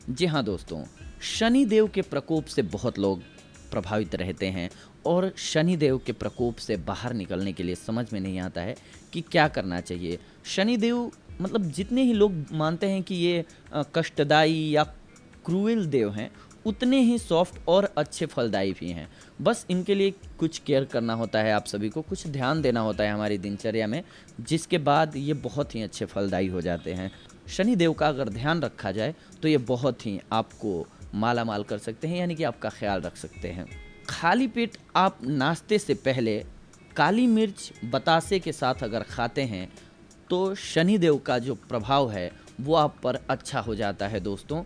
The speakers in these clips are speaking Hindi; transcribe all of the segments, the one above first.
जी हाँ दोस्तों, शनि देव के प्रकोप से बहुत लोग प्रभावित रहते हैं और शनि देव के प्रकोप से बाहर निकलने के लिए समझ में नहीं आता है कि क्या करना चाहिए। शनि देव मतलब जितने ही लोग मानते हैं कि ये कष्टदायी या क्रूएल देव हैं, उतने ही सॉफ्ट और अच्छे फलदायी भी हैं। बस इनके लिए कुछ केयर करना होता है, आप सभी को कुछ ध्यान देना होता है हमारी दिनचर्या में, जिसके बाद ये बहुत ही अच्छे फलदायी हो जाते हैं। शनि देव का अगर ध्यान रखा जाए तो ये बहुत ही आपको माला माल कर सकते हैं, यानी कि आपका ख्याल रख सकते हैं। खाली पेट आप नाश्ते से पहले काली मिर्च बतासे के साथ अगर खाते हैं तो शनि देव का जो प्रभाव है वो आप पर अच्छा हो जाता है दोस्तों।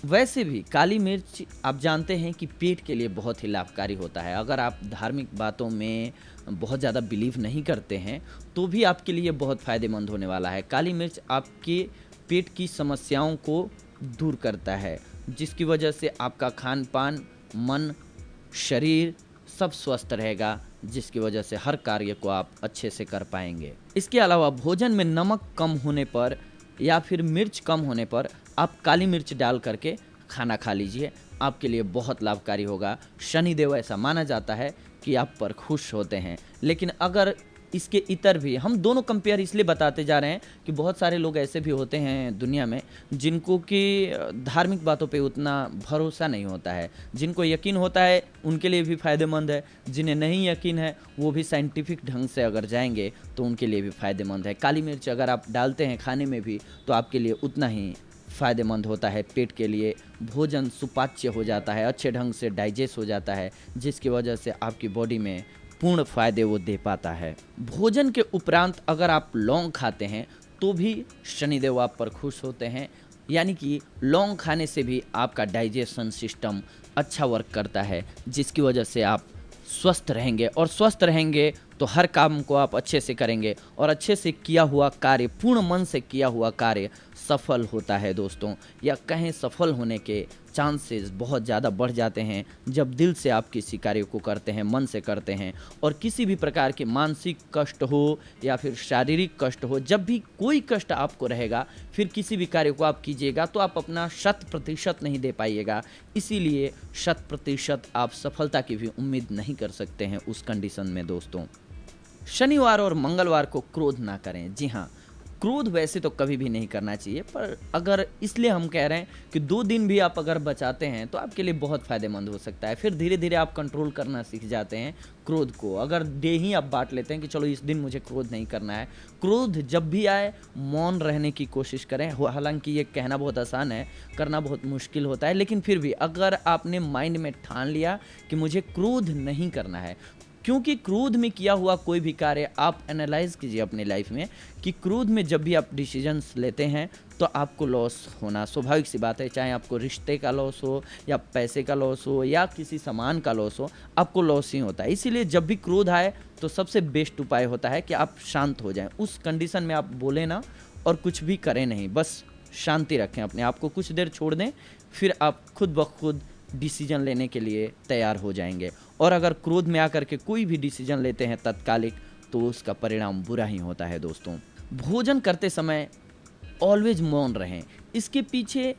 वैसे भी काली मिर्च आप जानते हैं कि पेट के लिए बहुत ही लाभकारी होता है। अगर आप धार्मिक बातों में बहुत ज़्यादा बिलीव नहीं करते हैं तो भी आपके लिए बहुत फ़ायदेमंद होने वाला है। काली मिर्च आपके पेट की समस्याओं को दूर करता है, जिसकी वजह से आपका खान पान, मन, शरीर सब स्वस्थ रहेगा, जिसकी वजह से हर कार्य को आप अच्छे से कर पाएंगे। इसके अलावा भोजन में नमक कम होने पर या फिर मिर्च कम होने पर आप काली मिर्च डाल करके खाना खा लीजिए, आपके लिए बहुत लाभकारी होगा। शनिदेव ऐसा माना जाता है कि आप पर खुश होते हैं। लेकिन अगर इसके इतर भी हम दोनों कंपेयर इसलिए बताते जा रहे हैं कि बहुत सारे लोग ऐसे भी होते हैं दुनिया में जिनको कि धार्मिक बातों पे उतना भरोसा नहीं होता है। जिनको यकीन होता है उनके लिए भी फ़ायदेमंद है, जिन्हें नहीं यकीन है वो भी साइंटिफिक ढंग से अगर जाएंगे तो उनके लिए भी फ़ायदेमंद है। काली मिर्च अगर आप डालते हैं खाने में भी तो आपके लिए उतना ही फ़ायदेमंद होता है। पेट के लिए भोजन सुपाच्य हो जाता है, अच्छे ढंग से डाइजेस्ट हो जाता है, जिसकी वजह से आपकी बॉडी में पूर्ण फायदे वो दे पाता है। भोजन के उपरांत अगर आप लौंग खाते हैं तो भी शनिदेव आप पर खुश होते हैं, यानी कि लौंग खाने से भी आपका डाइजेशन सिस्टम अच्छा वर्क करता है, जिसकी वजह से आप स्वस्थ रहेंगे और स्वस्थ रहेंगे तो हर काम को आप अच्छे से करेंगे और अच्छे से किया हुआ कार्य, पूर्ण मन से किया हुआ कार्य सफल होता है दोस्तों। या कहें सफल होने के चांसेस बहुत ज़्यादा बढ़ जाते हैं जब दिल से आप किसी कार्य को करते हैं, मन से करते हैं। और किसी भी प्रकार के मानसिक कष्ट हो या फिर शारीरिक कष्ट हो, जब भी कोई कष्ट आपको रहेगा फिर किसी भी कार्य को आप कीजिएगा तो आप अपना 100% नहीं दे पाइएगा। इसीलिए 100% आप सफलता की भी उम्मीद नहीं कर सकते हैं उस कंडीशन में दोस्तों। शनिवार और मंगलवार को क्रोध ना करें। जी हाँ, क्रोध वैसे तो कभी भी नहीं करना चाहिए, पर अगर इसलिए हम कह रहे हैं कि 2 दिन भी आप अगर बचाते हैं तो आपके लिए बहुत फ़ायदेमंद हो सकता है। फिर धीरे धीरे आप कंट्रोल करना सीख जाते हैं क्रोध को। अगर डे ही आप बांट लेते हैं कि चलो इस दिन मुझे क्रोध नहीं करना है, क्रोध जब भी आए मौन रहने की कोशिश करें। हालांकि ये कहना बहुत आसान है, करना बहुत मुश्किल होता है, लेकिन फिर भी अगर आपने माइंड में ठान लिया कि मुझे क्रोध नहीं करना है, क्योंकि क्रोध में किया हुआ कोई भी कार्य आप एनालाइज कीजिए अपनी लाइफ में कि क्रोध में जब भी आप डिसीजंस लेते हैं तो आपको लॉस होना स्वाभाविक सी बात है। चाहे आपको रिश्ते का लॉस हो या पैसे का लॉस हो या किसी सामान का लॉस हो, आपको लॉस ही होता है। इसीलिए जब भी क्रोध आए तो सबसे बेस्ट उपाय होता है कि आप शांत हो जाएं। उस कंडीशन में आप बोले ना और कुछ भी करें नहीं, बस शांति रखें अपने आप को, कुछ देर छोड़ दें, फिर आप खुद ब खुद डिसीजन लेने के लिए तैयार हो जाएंगे। और अगर क्रोध में आकर के कोई भी डिसीजन लेते हैं तत्कालिक तो उसका परिणाम बुरा ही होता है दोस्तों। भोजन करते समय ऑलवेज मौन रहें। इसके पीछे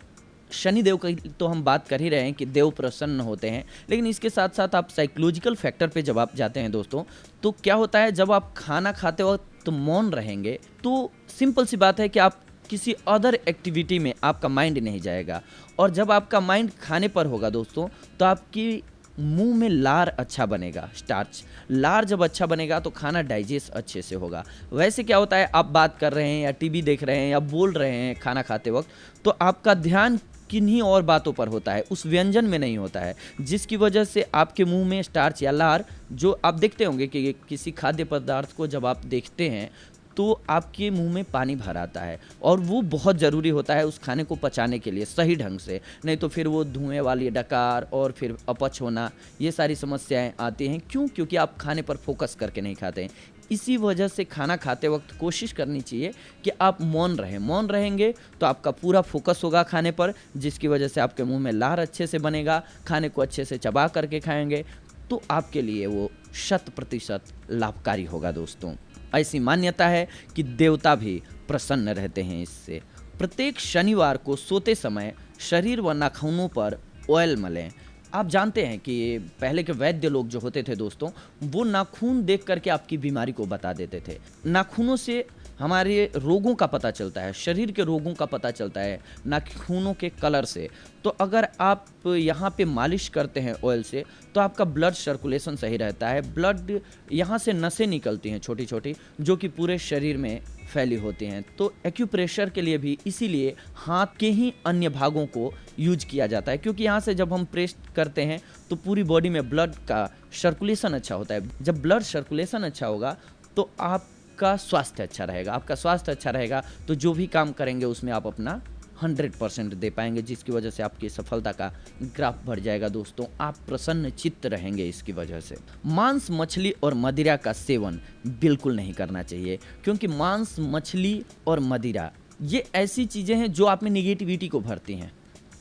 शनिदेव की तो हम बात कर ही रहे हैं कि देव प्रसन्न होते हैं, लेकिन इसके साथ साथ आप साइकोलॉजिकल फैक्टर पे जब आप जाते हैं दोस्तों तो क्या होता है, जब आप खाना खाते वक्त तो मौन रहेंगे तो सिंपल सी बात है कि आप किसी अदर एक्टिविटी में आपका माइंड नहीं जाएगा। और जब आपका माइंड खाने पर होगा दोस्तों तो आपकी मुंह में लार अच्छा बनेगा, स्टार्च लार जब अच्छा बनेगा तो खाना डाइजेस्ट अच्छे से होगा। वैसे क्या होता है, आप बात कर रहे हैं या टीवी देख रहे हैं या बोल रहे हैं खाना खाते वक्त तो आपका ध्यान किन्हीं और बातों पर होता है, उस व्यंजन में नहीं होता है, जिसकी वजह से आपके मुंह में स्टार्च या लार, जो आप देखते होंगे कि किसी खाद्य पदार्थ को जब आप देखते हैं तो आपके मुंह में पानी भर आता है और वो बहुत ज़रूरी होता है उस खाने को पचाने के लिए सही ढंग से, नहीं तो फिर वो धुएं वाली डकार और फिर अपच होना, ये सारी समस्याएं आती हैं। क्यों? क्योंकि आप खाने पर फोकस करके नहीं खाते हैं। इसी वजह से खाना खाते वक्त कोशिश करनी चाहिए कि आप मौन रहें। मौन रहेंगे तो आपका पूरा फोकस होगा खाने पर, जिसकी वजह से आपके मुंह में लार अच्छे से बनेगा, खाने को अच्छे से चबा करके खाएंगे तो आपके लिए वो 100% लाभकारी होगा दोस्तों। ऐसी मान्यता है कि देवता भी प्रसन्न रहते हैं इससे। प्रत्येक शनिवार को सोते समय शरीर व नाखूनों पर ऑयल मलें। आप जानते हैं कि पहले के वैद्य लोग जो होते थे दोस्तों, वो नाखून देख करके आपकी बीमारी को बता देते थे। नाखूनों से हमारे रोगों का पता चलता है, शरीर के रोगों का पता चलता है नाखूनों के कलर से। तो अगर आप यहाँ पे मालिश करते हैं ऑयल से, तो आपका ब्लड सर्कुलेशन सही रहता है। ब्लड यहाँ से नसें निकलती हैं छोटी छोटी, जो कि पूरे शरीर में फैली होती हैं। तो एक्यूप्रेशर के लिए भी इसीलिए हाथ के ही अन्य भागों को यूज किया जाता है, क्योंकि यहाँ से जब हम प्रेस करते हैं तो पूरी बॉडी में ब्लड का सर्कुलेशन अच्छा होता है। जब ब्लड सर्कुलेशन अच्छा होगा तो आपका स्वास्थ्य अच्छा रहेगा। आपका स्वास्थ्य अच्छा रहेगा तो जो भी काम करेंगे उसमें आप अपना 100% दे पाएंगे, जिसकी वजह से आपकी सफलता का ग्राफ बढ़ जाएगा दोस्तों। आप प्रसन्न चित्त रहेंगे इसकी वजह से। मांस, मछली और मदिरा का सेवन बिल्कुल नहीं करना चाहिए, क्योंकि मांस, मछली और मदिरा ये ऐसी चीज़ें हैं जो आप में निगेटिविटी को भरती हैं।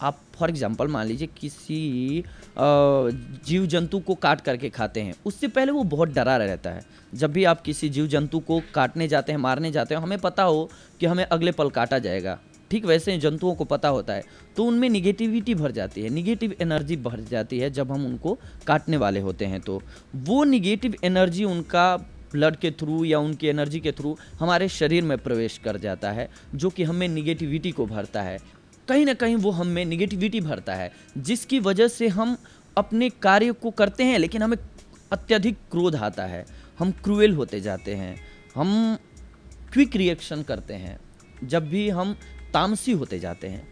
आप फॉर एग्जांपल मान लीजिए किसी जीव जंतु को काट करके खाते हैं, उससे पहले वो बहुत डरा रहता है। जब भी आप किसी जीव जंतु को काटने जाते हैं, मारने जाते हैं, हमें पता हो कि हमें अगले पल काटा जाएगा, ठीक वैसे जंतुओं को पता होता है, तो उनमें निगेटिविटी भर जाती है, निगेटिव एनर्जी भर जाती है जब हम उनको काटने वाले होते हैं। तो वो निगेटिव एनर्जी उनका ब्लड के थ्रू या उनकी एनर्जी के थ्रू हमारे शरीर में प्रवेश कर जाता है, जो कि हमें निगेटिविटी को भरता है। कहीं ना कहीं वो हमें निगेटिविटी भरता है, जिसकी वजह से हम अपने कार्य को करते हैं लेकिन हमें अत्यधिक क्रोध आता है, हम क्रूएल होते जाते हैं, हम क्विक रिएक्शन करते हैं, जब भी हम तामसी होते जाते हैं।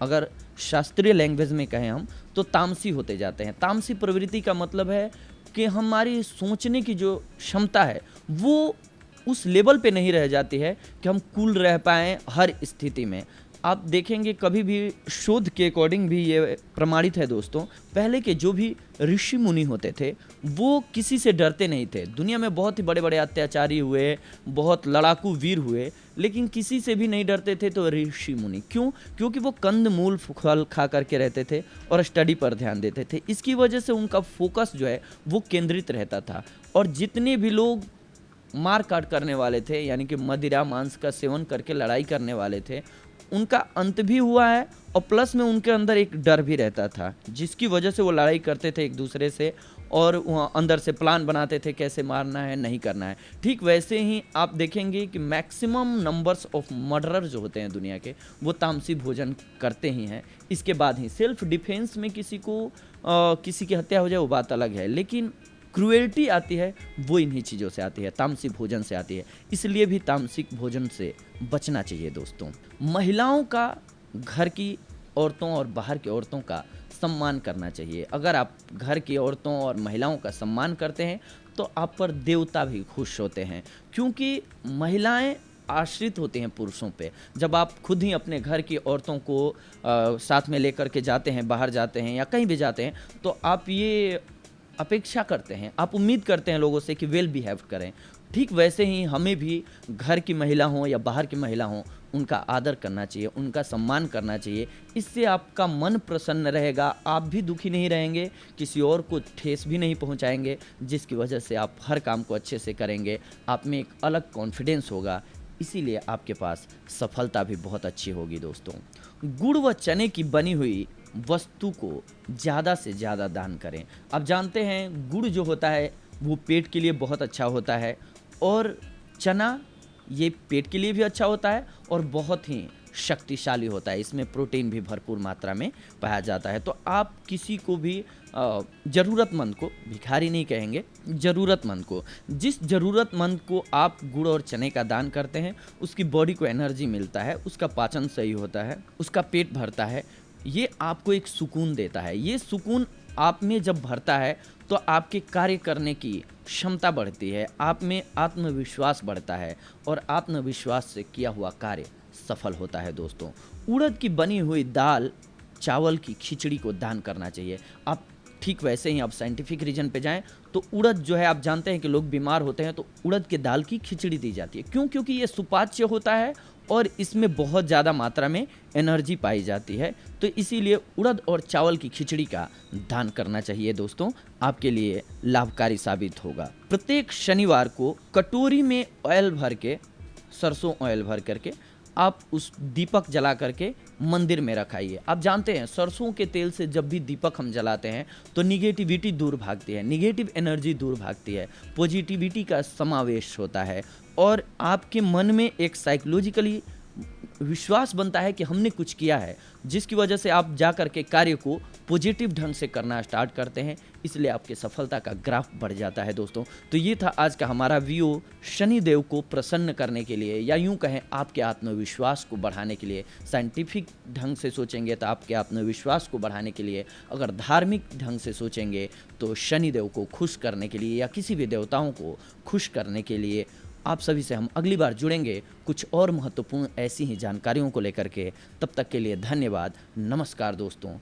अगर शास्त्रीय लैंग्वेज में कहें हम तो तामसी होते जाते हैं। तामसी प्रवृत्ति का मतलब है कि हमारी सोचने की जो क्षमता है वो उस लेवल पे नहीं रह जाती है कि हम कूल रह पाएँ हर स्थिति में। आप देखेंगे कभी भी शोध के अकॉर्डिंग भी ये प्रमाणित है दोस्तों, पहले के जो भी ऋषि मुनि होते थे वो किसी से डरते नहीं थे। दुनिया में बहुत ही बड़े बड़े अत्याचारी हुए, बहुत लड़ाकू वीर हुए, लेकिन किसी से भी नहीं डरते थे तो ऋषि मुनि। क्यों? क्योंकि वो कंद मूल फल खा करके रहते थे और स्टडी पर ध्यान देते थे। इसकी वजह से उनका फोकस जो है वो केंद्रित रहता था। और जितने भी लोग मार काट करने वाले थे, यानी कि मदिरा मांस का सेवन करके लड़ाई करने वाले थे, उनका अंत भी हुआ है और प्लस में उनके अंदर एक डर भी रहता था, जिसकी वजह से वो लड़ाई करते थे एक दूसरे से और वहाँ अंदर से प्लान बनाते थे कैसे मारना है, नहीं करना है। ठीक वैसे ही आप देखेंगे कि मैक्सिमम नंबर्स ऑफ मर्डरर जो होते हैं दुनिया के, वो तामसी भोजन करते ही हैं। इसके बाद ही सेल्फ डिफेंस में किसी की हत्या हो जाए वो बात अलग है, लेकिन क्रूएल्टी आती है वो इन्हीं चीज़ों से आती है, तामसी भोजन से आती है। इसलिए भी तामसिक भोजन से बचना चाहिए दोस्तों। महिलाओं का, घर की औरतों और बाहर की औरतों का सम्मान करना चाहिए। अगर आप घर की औरतों और महिलाओं का सम्मान करते हैं तो आप पर देवता भी खुश होते हैं, क्योंकि महिलाएं आश्रित होते हैं पुरुषों पे। जब आप खुद ही अपने घर की औरतों को साथ में लेकर के जाते हैं, बाहर जाते हैं या कहीं भी जाते हैं, तो आप ये अपेक्षा करते हैं, आप उम्मीद करते हैं लोगों से कि वेल बिहेव करें। ठीक वैसे ही हमें भी घर की महिला हो या बाहर की महिला हो, उनका आदर करना चाहिए, उनका सम्मान करना चाहिए। इससे आपका मन प्रसन्न रहेगा, आप भी दुखी नहीं रहेंगे, किसी और को ठेस भी नहीं पहुंचाएंगे, जिसकी वजह से आप हर काम को अच्छे से करेंगे। आप में एक अलग कॉन्फिडेंस होगा, इसीलिए आपके पास सफलता भी बहुत अच्छी होगी दोस्तों। गुड़ व चने की बनी हुई वस्तु को ज़्यादा से ज़्यादा दान करें। आप जानते हैं गुड़ जो होता है वो पेट के लिए बहुत अच्छा होता है, और चना ये पेट के लिए भी अच्छा होता है और बहुत ही शक्तिशाली होता है। इसमें प्रोटीन भी भरपूर मात्रा में पाया जाता है। तो आप किसी को भी ज़रूरतमंद को, भिखारी नहीं कहेंगे, ज़रूरतमंद को, जिस ज़रूरतमंद को आप गुड़ और चने का दान करते हैं, उसकी बॉडी को एनर्जी मिलता है, उसका पाचन सही होता है, उसका पेट भरता है, ये आपको एक सुकून देता है। ये सुकून आप में जब भरता है तो आपके कार्य करने की क्षमता बढ़ती है, आप में आत्मविश्वास बढ़ता है और आत्मविश्वास से किया हुआ कार्य सफल होता है दोस्तों। उड़द की बनी हुई दाल, चावल की खिचड़ी को दान करना चाहिए। आप ठीक वैसे ही आप साइंटिफिक रीजन पे जाएं तो उड़द जो है, आप जानते हैं कि लोग बीमार होते हैं तो उड़द के दाल की खिचड़ी दी जाती है। क्यों? क्योंकि ये सुपाच्य होता है और इसमें बहुत ज़्यादा मात्रा में एनर्जी पाई जाती है। तो इसीलिए उड़द और चावल की खिचड़ी का दान करना चाहिए दोस्तों, आपके लिए लाभकारी साबित होगा। प्रत्येक शनिवार को कटोरी में ऑयल भर के, सरसों ऑयल भर करके आप उस दीपक जला करके मंदिर में रखाइए। आप जानते हैं सरसों के तेल से जब भी दीपक हम जलाते हैं तो निगेटिविटी दूर भागती है, निगेटिव एनर्जी दूर भागती है, पॉजिटिविटी का समावेश होता है और आपके मन में एक साइकोलॉजिकली विश्वास बनता है कि हमने कुछ किया है, जिसकी वजह से आप जा कर के कार्य को पॉजिटिव ढंग से करना स्टार्ट करते हैं, इसलिए आपके सफलता का ग्राफ बढ़ जाता है दोस्तों। तो ये था आज का हमारा वीडियो शनिदेव को प्रसन्न करने के लिए, या यूं कहें आपके आत्मविश्वास को बढ़ाने के लिए। साइंटिफिक ढंग से सोचेंगे तो आपके आत्मविश्वास को बढ़ाने के लिए, अगर धार्मिक ढंग से सोचेंगे तो शनिदेव को खुश करने के लिए या किसी भी देवताओं को खुश करने के लिए। आप सभी से हम अगली बार जुड़ेंगे कुछ और महत्वपूर्ण ऐसी ही जानकारियों को लेकर के। तब तक के लिए धन्यवाद। नमस्कार दोस्तों।